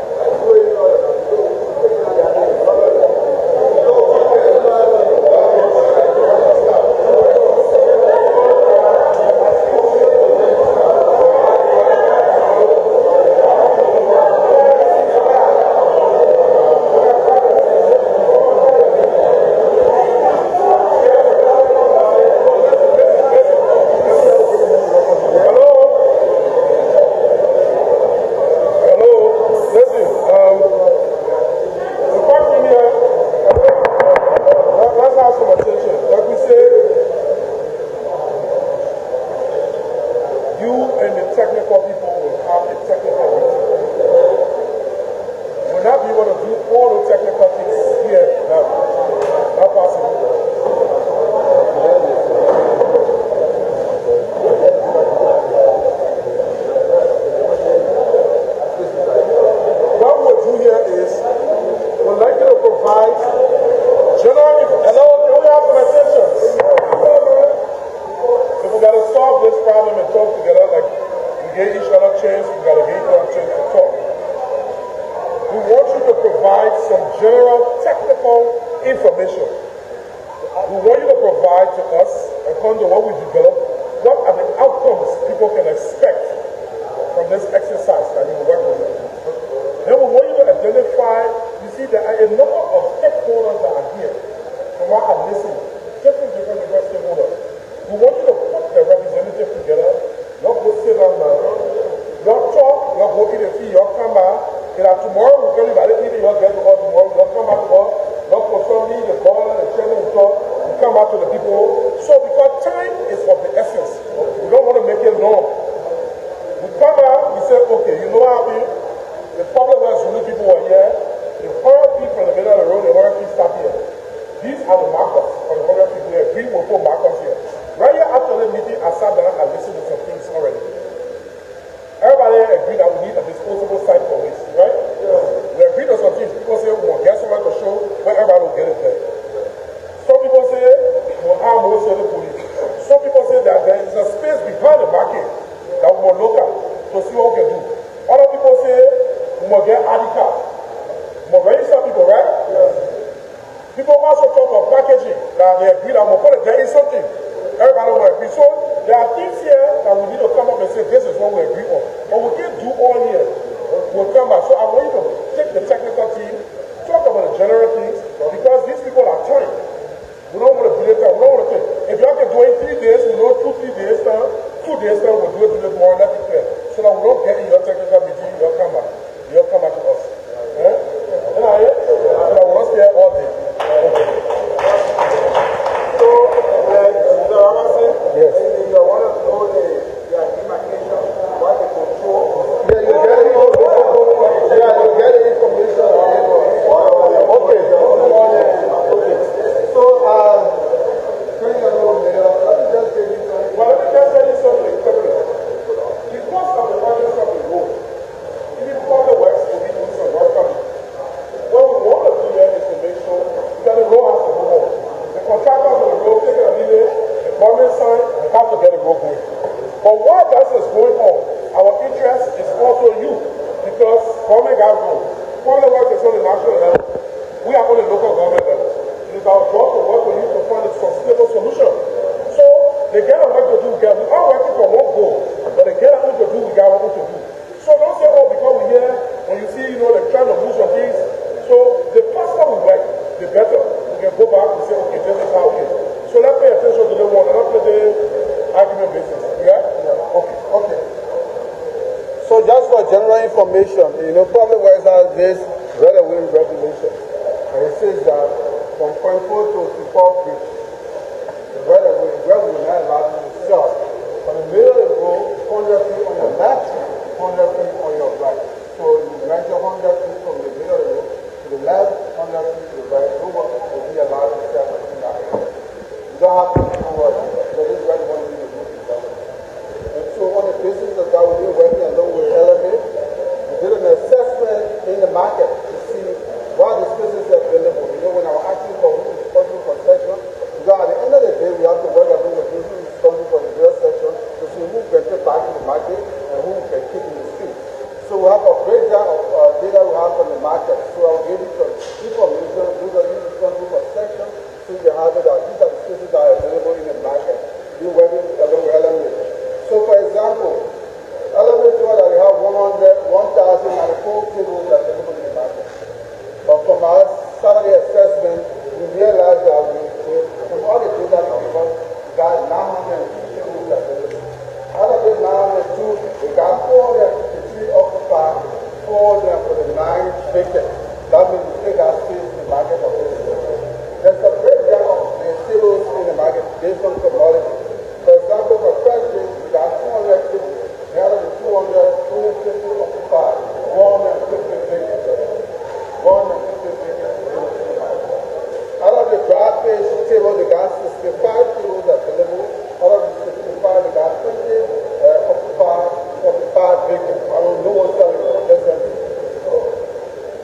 cars on the road, taking a minute, the government sign, we have to get the road going. But while that is going on, our interest is also you, because government got road. Public works is on the national level. We are on the local government level. It is our job to work with you to find a sustainable solution. So they get a work to do. We are working for one goal, but they get a work to do. We got work to do. So don't say, oh, because we're here, when you see, they're trying to move some things. So the faster we work, the better. We can go back and say, okay, this is how it is. So let's pay attention to the one, and not play the argument basis. Yeah? Okay. So just for general information, Public Works has this right-of-way regulation. And it says that from point 4 to 4 bridge, the right-of-way, where we will not allow you to sell. From the middle of the road, 100 feet on your left, 100 feet on your right. So you measure 100 feet from the middle of the road to the left, 100 feet to the right. No one will be allowed to sell in that area. You don't have to do what, so this is where you want to do the movie. And so on the basis of that, we've been working along with LMA. We did an assessment in the market to see what the spaces are available. When I was asking for who is responsible for section, because at the end of the day, we have to work along with who is responsible for the real section to see who can take back in the market and who can keep in the street. So we have a breakdown of data we have from the market. So I'll give you some information. Those are you responsible for section, so you can have it that these are the spaces that are available in the market. You're working along with LMA. So for example, LMA told that we have 1,094 tables available in the market. But from our Saturday assessment, we realized that from all the data we got 902 tables available. Out of the 902, we got 453 occupied, 449 vacant. That means we take our space in the market for business. There's a breakdown of the tables in the market based on commodity. For example, for fresh fish, we got 200 tables. Out of the 200, 250 occupied, 150 vacant. 150 vacant. Out of the dry fish table, they got 65 tables available. Out of the 65, they got 50 occupied, 45 vacant. I don't know what's selling for less than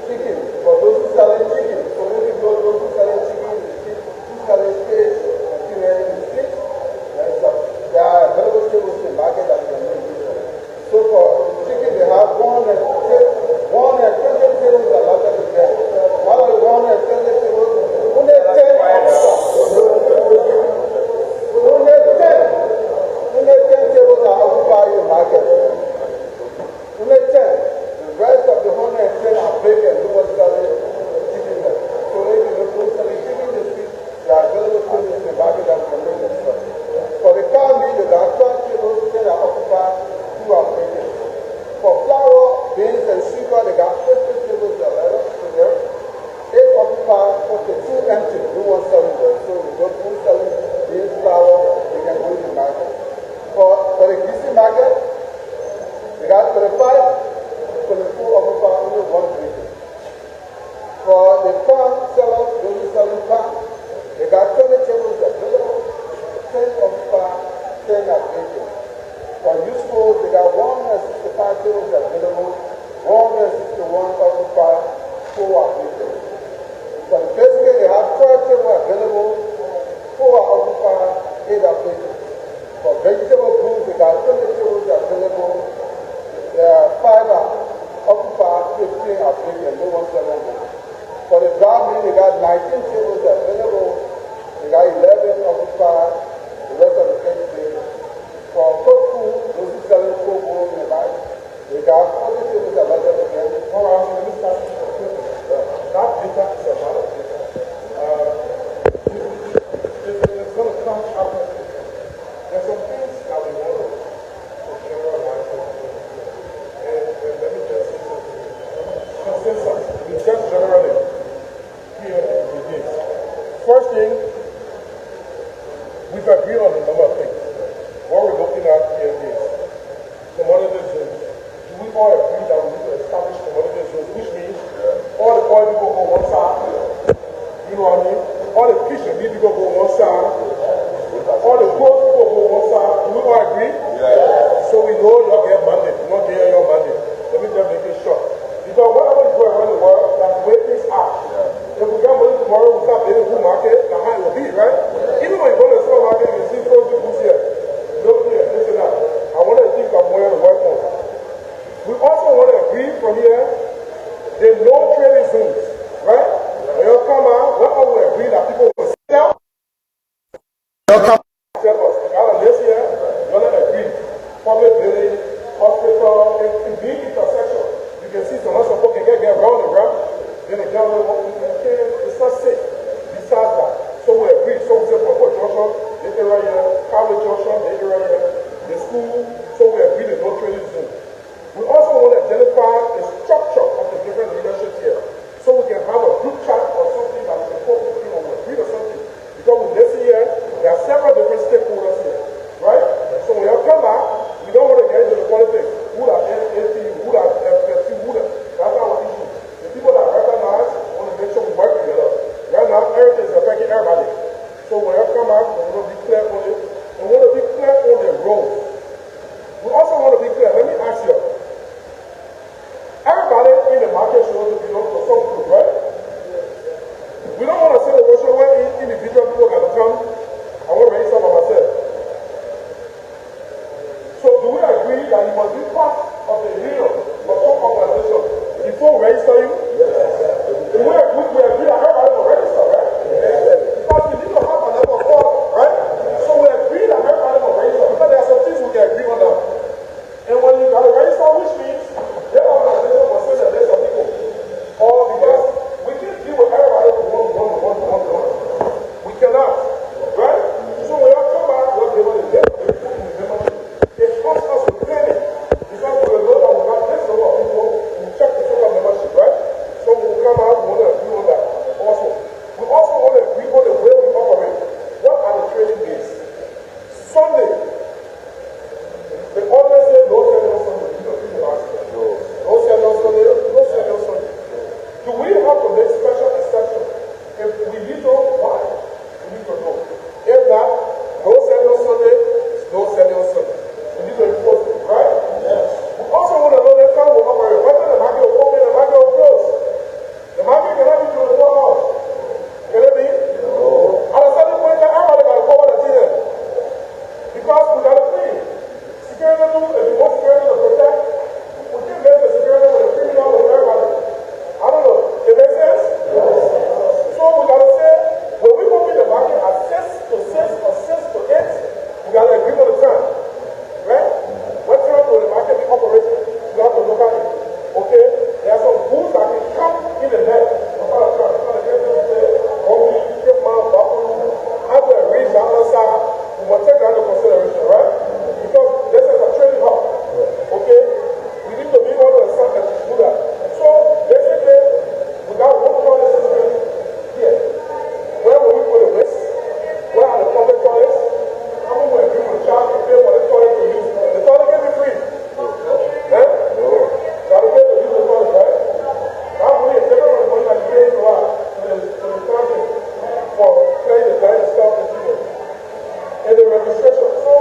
chicken. For those who selling chicken, so maybe those who selling chicken, who selling fish, and chicken in the street, there are available tables in the market that you can make use of. So for chicken, they have 120 tables allotted to them. Out of the 120 tables, only 10 tables are occupied in the market. Only 10. The rest of the 110 are vacant. No one's selling chicken there. So if you look who's selling chicken in the street, there are available tables in the market that can make them sell. For the cow meat, there are 12 tables, 10 are occupied, 2 are vacant. For flour, beans, and sugar, they got 50 tables available to them. 8 occupied, 42 empty. No one's selling them. So we don't who's selling beans, flour, they can go in the market. For the greasy market, we got 25, 24 occupied, only 1 vacant. For the farm sellers, those who selling farm, they got 20 tables available, 10 occupied, 10 are vacant. For useful, they got 165 tables available, 161 occupied, 4 are vacant. For the basket, they have 12 tables available, 4 are occupied, 8 are vacant. For vegetable foods, they got 20 tables available, there are 5 are occupied, 15 are vacant, no one's selling them. For the dry meat, they got 19 tables available, they got 11 occupied, the rest of the 10 For cooked food, those who selling cooked food in the market, they got 40 tables allotted to them. That data is a lot of data. It's going to come after. There's some things that we want to generalize. And let me just say something. Consensus. We just generally here with this. First thing, we've agreed on a number of things. What we're looking at here is commodity zones. Do we all agree that we need to establish commodity zones, which means all the oil people go one side, you know what I mean? All the fish and meat people go one side, all the goat people go one side. Do we all agree? Yeah. So we know you all get mandate, you don't get your mandate. Let me just make it short. Because whatever is going around the world, that's the way things are. Yeah. If we get money tomorrow, we start building a food market, that's how it will be, right? Welcome. Tell us, out of this year, you're not agreed. Public building, hospital, in big intersection. You can see some people can get around the ground. Then the government it's not safe. Besides that. So we agreed. So we said for Joshua, they can right here, College Joshua, they can right here, the school. So we agreed there's no training zone. We also want to identify the structure of the different leadership here. So we can have a group chat or something that we can put, agreed or something. Because with this year, there are several different stakeholders here, right? So when you come back, we don't want to get into the politics. Who that NPU, who that FFC, who that, that's our issue. The people that recognize want to make sure we work together. Right now, everything is affecting everybody. So when you come back, we want to be clear on it. We want to be clear on the roles. We also want to be clear. Let me ask you. Everybody in the market should want to belong to some group, right? We don't want to say the question where individual people can come. I want to raise some of myself. So do we agree that you must be part of the union of some organization before we register you? Yes. Do we agree that everybody will register, right? Yes. Because we need to have a level of thought, right? So we agree that everybody will register because there are some things we can agree on now. And when you got to register, which means the organization will send a list of people. Or because we can't deal with everybody with one. We cannot, right? So when you come back, what they want to get, it costs us with planning. Because we know that we have this number of people, we check the total membership, right? So when we come out, we want to agree on that also. We also want to agree on the way we operate. What are the training days? Sunday. The ordinance says no selling on Sunday. No selling on Sunday. No selling on Sunday. Do we have to make special exception? If we need to, why? We need to know. If not, no selling on Sunday, no selling on Sunday. We need to enforce it, right? Yes. We also want to know that time will operate. Whether the market will open, the market will close. The market cannot be 24 hours. Can it be? No. At a certain point, everybody got to cover the thing. Because we got to clean. Security, if you want security to protect, we can't make the security with a criminal with everybody. I don't know. It makes sense? Yes. So we got to say, when we open the market at 6 to 6 or 6 to 8, we got to agree on the time. Right? What time will the market be operating? We have to look at it. Okay? There are some goods that can come in the net. How to arrange the other side, we must take that into consideration, right? Because this is a trading hub. Okay? We need to be able to do that. So basically, we got one toilet system here. Where will we put the waste? Where are the public toilets? How many will agree with charge to pay for the toilet to use? The toilet can be free. Eh? No. Got to pay to use the toilet, right? That money is different from the money that you pay to the transit for paying the kind of stuff that you do. And the registration. So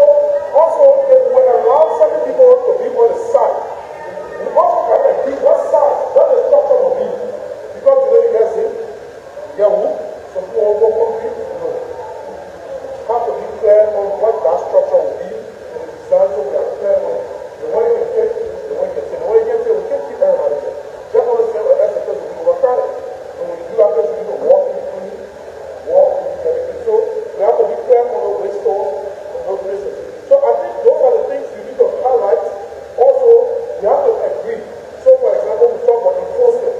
also, if we allow certain people to be on the side, we also can agree what size, what the structure will be. Because today you guys see, you get wood, some people will go concrete. No. Have to be clear on what that structure will be and the design, so we are clear on the one you can fit, the one you can fit. The one you can fit, we can't keep everybody there. Just want to say, well, that's because we overcrowded. And when you do that, you need to walk in between, everything. So we have to be clear on the waste stores and those places. So I think those are the things you need to highlight. Also, we have to agree. So for example, we talk about enforcement.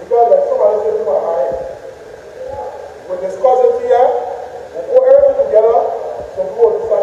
Because like somebody said to my eye, we discuss it here, we put everything together, so people decide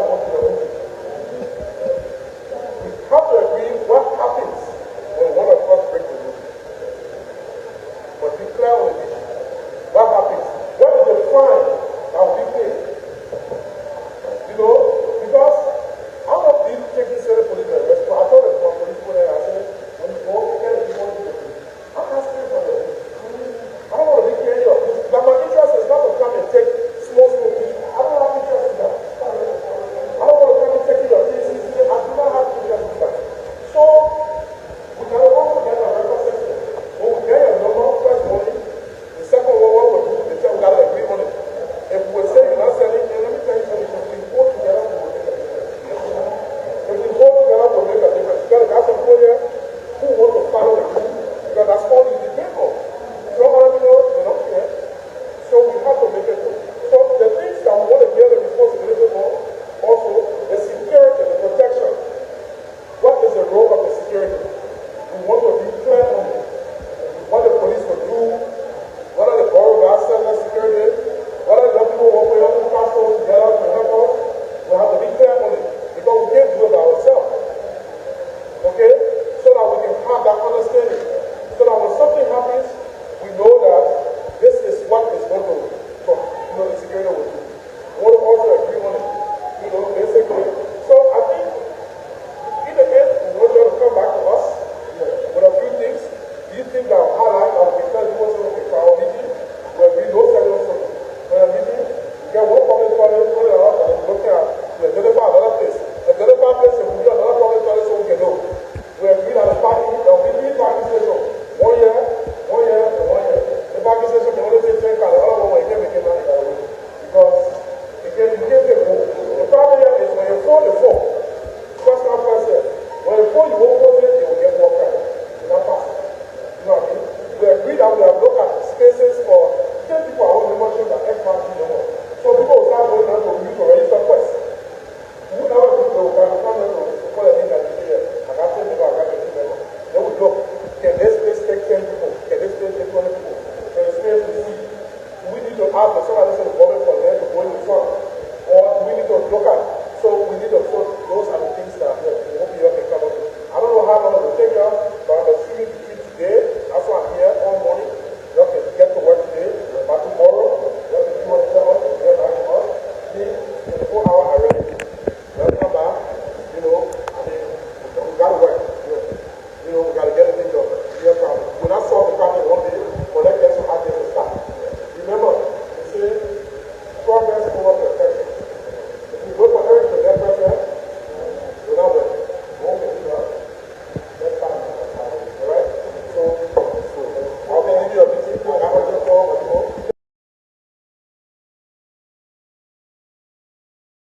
saw the fall.